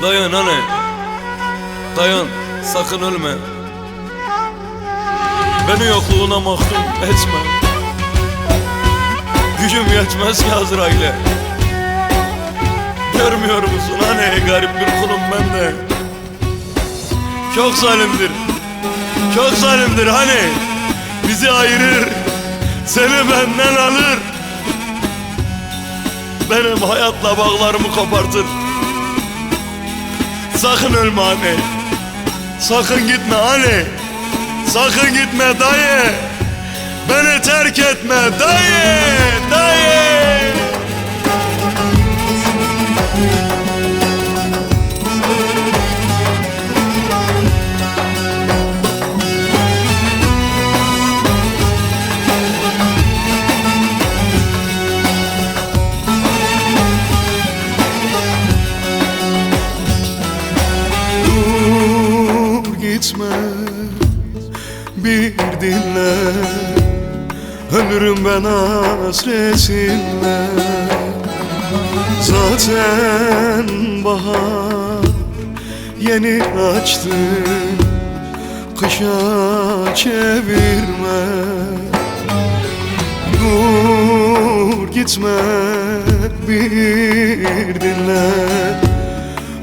Dayan anne. Dayan, sakın ölme. Beni yokluğuna mahkum etme. Gücüm yetmez ki Azrail'e. Görmüyor musun anne, garip bir kulum ben de. Çok zalimdir. Çok zalimdir hani. Bizi ayırır, seni benden alır. Benim hayatla bağlarımı kopartır. Sakın ölme anne. Sakın gitme anne. Sakın gitme dayı. Beni terk etme dayı. Dayı. Gitme, bir dinle. Ölürüm ben hasretinle. Zaten bahar yeni açtı, kışa çevirme. Dur gitme, bir dinle.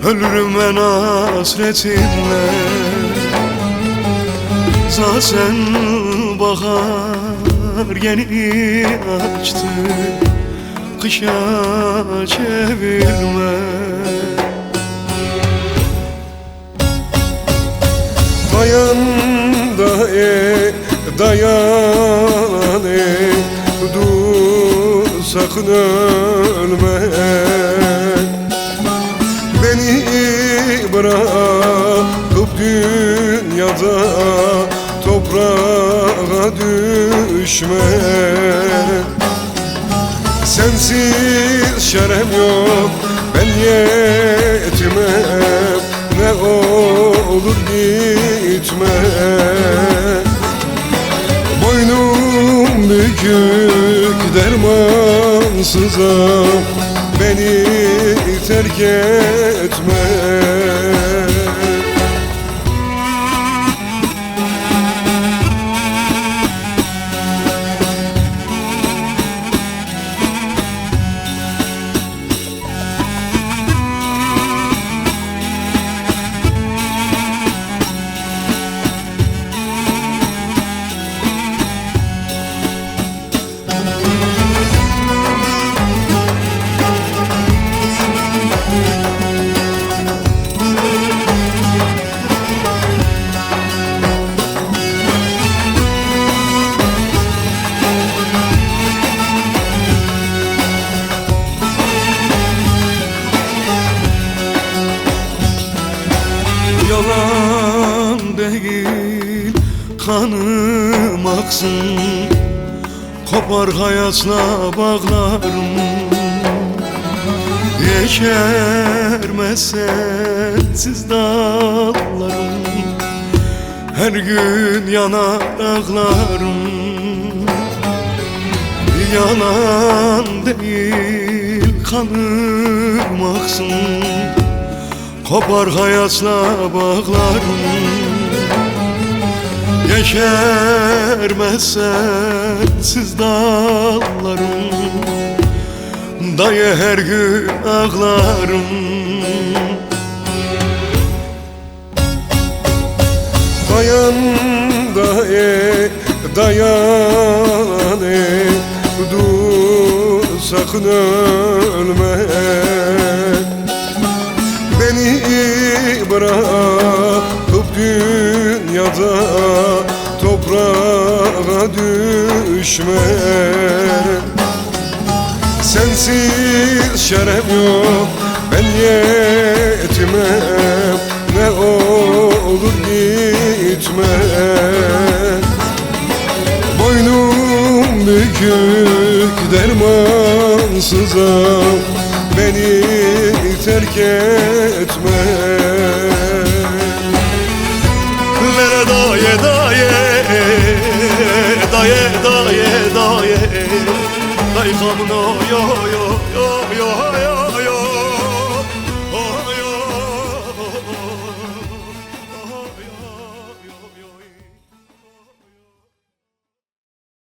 Ölürüm ben hasretinle. Zaten bahar yeni açtı, kışa çevirme. Dayan dayan dur sakın ölme. Beni bırakıp dünyada toprağa düşme. Sensiz şerem yok, ben yetimem. Ne olur gitme. Boynum bükük dermansızam, beni terk etme. Yalan değil, kanım aksın. Kopar hayatla bağlarım. Yeşermez sensiz dallarım. Her gün yanar ağlarım. Yalan değil, kanım aksın. Kopar hayatla bağlarım. Yeşermez sensiz dallarım. Dayı her gün ağlarım. Dayan dayan dur sakın ölme. Beni bırakıp dünyada toprağa düşme. Sensiz şerem yok, ben yetimem. Ne olur gitme. Boynum bükük dermansızam, beni terk etme. Lere daye daye, daye daye daye, dayı kamno yo yo yo yo yo.